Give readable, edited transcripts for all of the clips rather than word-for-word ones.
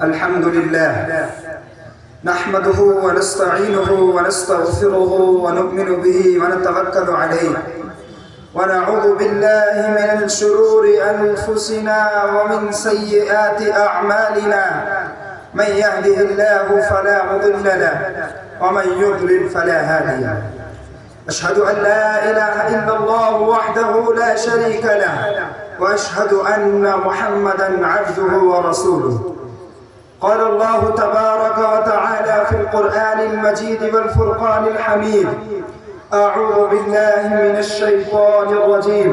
الحمد لله نحمده ونستعينه ونستغفره ونؤمن به ونتوكل عليه ونعوذ بالله من شرور أنفسنا ومن سيئات أعمالنا من يهده الله فلا مضل له ومن يضلل فلا هادي له أشهد أن لا إله إلا الله وحده لا شريك له وأشهد أن محمدًا عبده ورسوله قال الله تبارك وتعالى في القرآن المجيد والفرقان الحميد أعوذ بالله من الشيطان الرجيم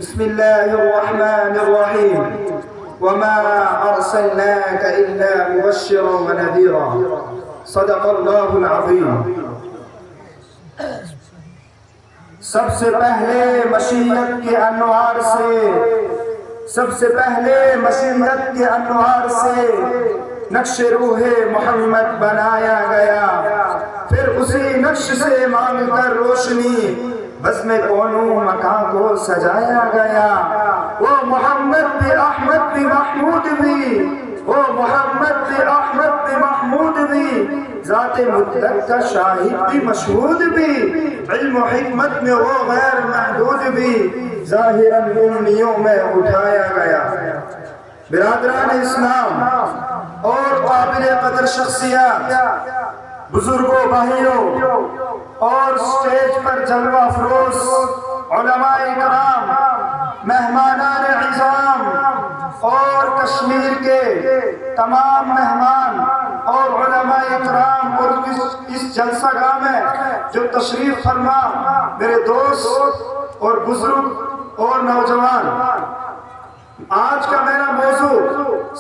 بسم الله الرحمن الرحيم وما أرسلناك إلا مبشرا ونذيرا صدق الله العظيم سب سے پہلے مشیت کے انوار سے نقش روح محمد بنایا گیا، پھر اسی نقش سے مانگ کر روشنی بزم کونوں مکان کو سجایا گیا۔ وہ محمد بھی احمد بھی محمود بھی، وہ محمد بھی احمد بھی محمود بھی، ذات مطلق کا شاہد بھی مشہود بھی، علم و حکمت میں وہ غیر محدود بھی، ظاہراً امیوں میں اٹھایا گیا۔ برادران اسلام اور قابل قدر شخصیات، بزرگوں بھائیوں اور سٹیج پر جلوہ افروز علماء کرام، مہمانان عظام اور کشمیر کے تمام مہمان اور علماء کرام اور اس جلسہ گاہ میں جو تشریف فرما میرے دوست اور بزرگ اور نوجوان، آج کا میرا موضوع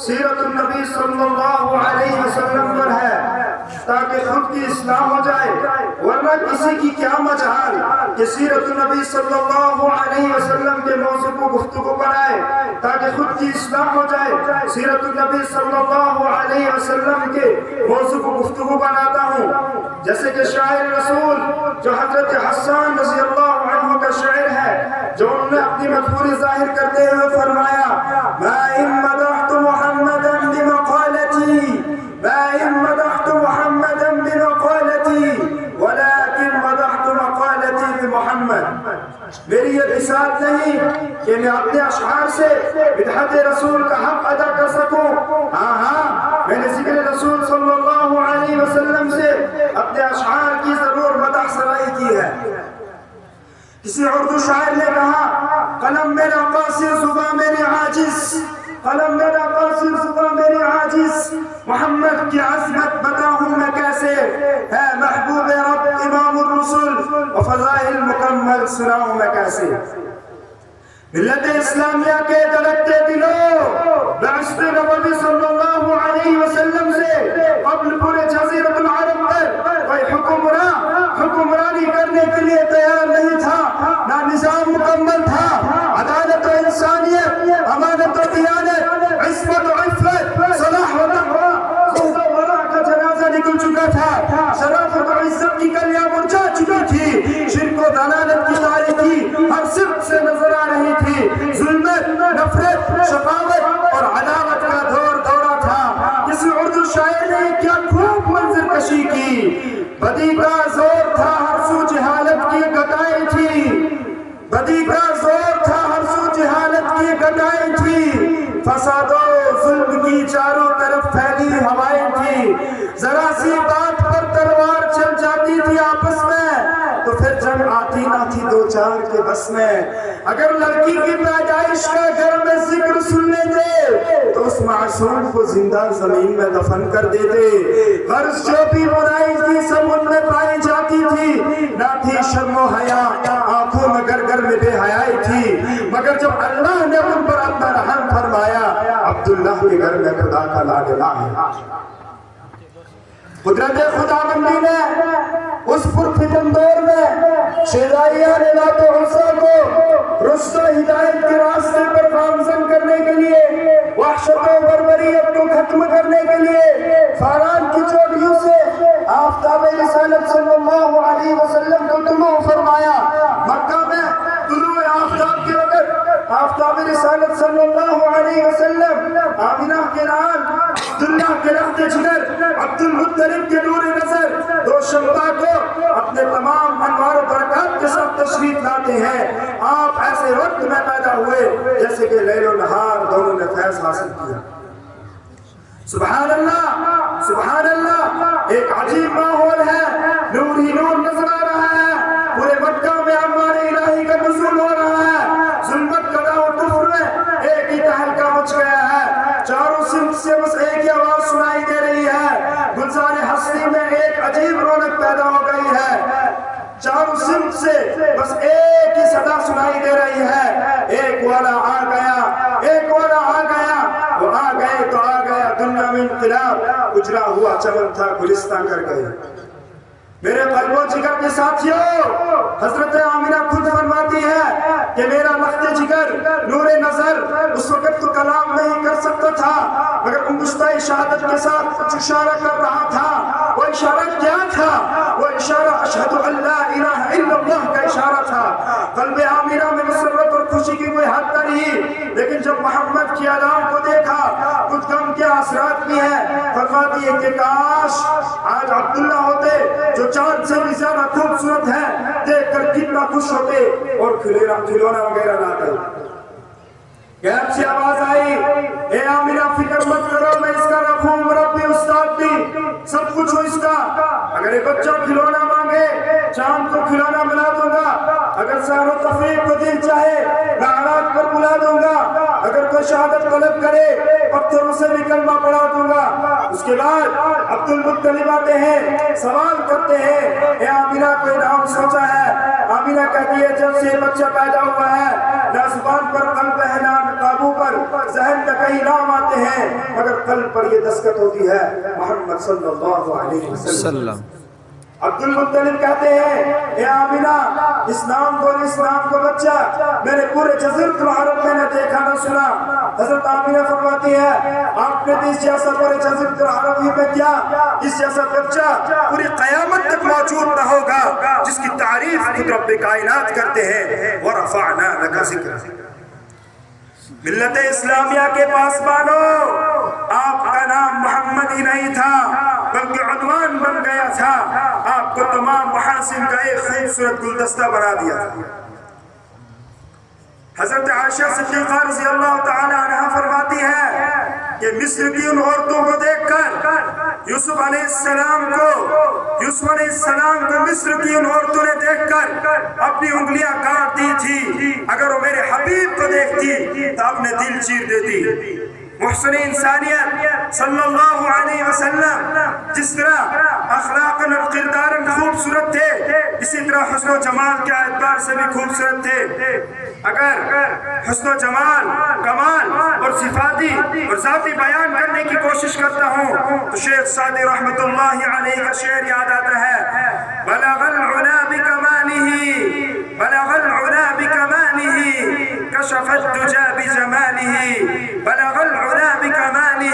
سیرت النبی صلی اللہ علیہ وسلم پر ہے تاکہ خود کی اصلاح ہو جائے، ورنہ کسی کی کیا مجال کہ سیرت النبی صلی اللہ علیہ وسلم کے موضوع کو گفتگو کرائے تاکہ خود کی اصلاح ہو جائے۔ سیرت النبی صلی اللہ علیہ وسلم کے موضوع کو گفتگو بناتا ہوں، جیسے کہ شاعر رسول جو حضرت حسان رضی اللہ عنہ کا شعر ہے، جو انہوں نے اپنی مدحوری ظاہر کرتے ہوئے فرمایا ما ان مدحت محمدا بمقالتی، ما ان مدحت محمدا بمقالتی ولكن مدحت مقالتی بمحمد۔ میری یہ بساط نہیں کہ میں اپنے اشعار سے مدحت رسول کا حق ادا کر سکوں، ہاں میں نے ذکر رسول صلی اللہ علیہ وسلم سے اپنے اشعار کی ضرور مدح سرائی کی ہے۔ کسی اردو شاعر نے کہا قلم میرا قاصر زباں میرے عاجز، قلم میرا قاصر زباں میرے عاجز، محمد کی عظمت بتاؤں میں کیسے، ہے محبوب رب امام الرسل و فضائل مکمل سناؤں میں کیسے۔ ملت اسلامیہ کے دھڑکتے دلوں، بعثت نبوی صلی اللہ علیہ وسلم سے قبل پورے جزیرۃ العرب پر کوئی حکمرانی کرنے کے لیے تیار نہیں تھا، نہ نظام مکمل تھا، عدالت و انسانیت، امانت و دیانت، عصمت و عفت، صلاح و تقوی، خود و ورع کا جنازہ نکل چکا تھا، شرافت و عزت کی کلیاں مرجھا چکی تھی، شرک و ضلالت کی تاریکی ہر سمت سے نظر آ رہی تھی، ظلمت، نفرت، شقاوت اور عداوت کا دور دورہ تھا۔ کسی اردو شاعر نے کیا خوب منظر کشی کی، بدی کا زور تھا ہر سو جہالت کی گدائی تھی، بدی کا زور تھا ہر سو جہالت کی گدائی تھی، فساد و ظلم کی چاروں طرف پھیلی ہوائیں تھی، ذرا سی بات پر تلوار چل جاتی تھی آپس میں تو پھر جنگ آتی نہ تھی دو چار کے بس میں۔ اگر لڑکی کی پیدائش کا گھر میں ذکر سن لیتے تو اس معصوم کو زندہ زمین میں دفن کر دیتے، غرض جو بھی برائی تھی سب ان میں پائی جاتی تھی، نہ تھی شرم و حیا آنکھوں میں گر میں بے حیائی تھی، مگر جب اللہ نے ان پر اپنا رحم فرمایا، عبداللہ کے گھر میں خدا کا لاڈلا ہے۔ قدرت خداوندی نے اس پرفتن دور میں شہزائیہ نے لات و عزا کو رشد و ہدایت کے راستے پر گامزن کرنے کے لیے، وحشت و بربریت کو ختم کرنے کے لیے فاران کی چوٹیوں سے آفتاب رسالت صلی اللہ علیہ وسلم کو طلوع فرمایا۔ مکہ میں طلوع آفتاب کے وقت آفتاب رسالت صلی اللہ علیہ آمینہ کے نال عبداللہ کے رخت جگر عبد المطلب کے نور نظر دوشنبہ کو اپنے تمام انوار و برکات کے ساتھ تشریف لاتے ہیں. آپ ایسے وقت میں پیدا ہوئے جیسے کہ لیل و نہار دونوں نے فیض حاصل کیا. سبحان اللہ سبحان اللہ. ایک عجیب ماحول ہے, نور ہی نور نظر آ رہا ہے. پورے مکہ میں انوار الہی کا نزول ہو رہا ہے. ظلمت قضا و کفر میں ایک ہی تہلکہ مچ گیا ہے. چاروں سمت سے بس ایک ہی آواز سنائی دے رہی ہے. گلزار ہستی میں ایک عجیب رونق پیدا ہو گئی ہے. چاروں سمت سے بس ایک ہی صدا سنائی دے رہی ہے. ایک والا آ گیا, ایک والا آ گیا. وہ آ گئے تو آ گیا دنیا میں انقلاب. اجڑا ہوا چمن تھا گلستان کر گئے. میرے قلب و جگر کے ساتھیوں, حضرت آمینہ خود فرماتی ہے کہ میرا لخت جگر نور نظر اس وقت تو کلام نہیں کر سکتا تھا, مگر انگشتہ شہادت کے ساتھ کچھ اشارہ کر رہا تھا. وہ اشارہ کیا تھا؟ وہ اشارہ اشہد ان لا الہ الا اللہ کا اشارہ تھا. قلب آمینہ میں مسرت اور خوشی کی کوئی حد نہیں, لیکن جب محمد کی علام کو دیکھا کچھ غم کے اثرات بھی ہیں. فرماتی ہے کہ کاش آج عبداللہ ہوتے جو چاند سے بھی زیادہ خوبصورت ہے, دیکھ کر کتنا خوش ہوتے اور کھلونا وغیرہ لاتے. غیب سے آواز آئی, اے آمینہ فکر مت کرو, میں اس کا رکھوں مربی استاد بھی سب کچھ ہوں اس کا. اگر ایک بچہ کھلونا مانگے چاند کو کھلونا ملا دوں گا. اگر سیر و تفریح کو دل چاہے میں آلات پر بلا دوں گا. اگر کوئی شہادت طلب کرے پتھروں سے بھی کلمہ پڑھا دوں گا. اس کے بعد عبد المطلب آتے ہیں, سوال کرتے ہیں, اے آمینہ کوئی نام سوچا ہے؟ آمینہ کہتی ہے جب سے بچہ پیدا ہوا ہے نہ زبان پر قلب ہے نہ قابو پر, ذہن میں کئی نام آتے ہیں مگر قلب پر یہ دستخط ہوتی ہے محمد صلی اللہ علیہ وسلم. عبد المطلب کہتے ہیں اے آمینہ اس نام کو بچہ میں نے پورے جزیرۃ العرب میں نہ دیکھا نہ سنا. حضرت آمینہ فرماتی ہے آپ نے اس جیسا پورے جزیرۃ العرب میں کیا, اس جیسا بچہ پوری قیامت تک موجود نہ ہوگا جس کی تعریف خود رب کائنات کرتے ہیں. وَرَفَعْنَا لَكَ ذِكْرَكَ. ملت اسلامیہ کے پاسبانوں, آپ کا نام محمد ہی نہیں تھا بلکہ عنوان بن گیا تھا. آپ کو تمام محاسن کا ایک خوبصورت گلدستہ بنا دیا تھا. حضرت عائشہ صدیقہ رضی اللہ تعالی عنہ فرماتی ہے کہ مصر کی ان عورتوں کو دیکھ کر یوسف علیہ السلام کو مصر کی ان عورتوں نے دیکھ کر اپنی انگلیاں کاٹ دی تھی. اگر وہ میرے حبیب کو دیکھتی تو اپنے دل چیر دیتی. محسن انسانیت صلی اللہ علیہ وسلم جس طرح اخلاقاً اور کرداراً خوبصورت تھے, اسی طرح حسن و جمال کے اعتبار سے بھی خوبصورت تھے. اگر حسن و جمال, کمال اور صفاتی اور ذاتی بیان کرنے کی کوشش کرتا ہوں تو شیخ سعدی رحمت اللہ علیہ کا شعر یاد آتا ہے, بلغ العلا بکمالہ بلغ العلا بکمالہ کشف الدجى بجمالہ بلغ العلا بکمالہ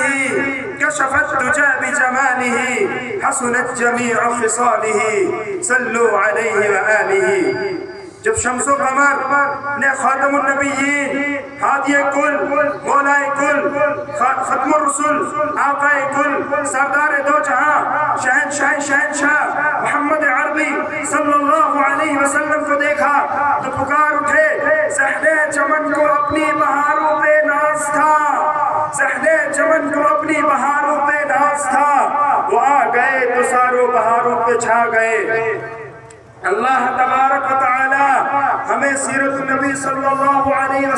کشف الدجى بجمالہ حسنت جمیع خصالہ صلوا علیہ وآلہ. جب شمس و قمر نے خاتم النبیین, ہادی کل, مولائے کل, ختم الرسل, آقائے کل, سردار دو جہاں, شہنشاہ محمد عربی صلی اللہ علیہ وسلم کو دیکھا تو پکار اٹھے, صحنِ چمن کو اپنی بہاروں پہ ناز تھا, صحنِ چمن کو اپنی بہاروں پہ ناز تھا. وہ آ گئے تو ساروں بہاروں پہ چھا گئے. اللہ تبارک و تعالی ہمیں سیرت النبی صلی اللہ علیہ وسلم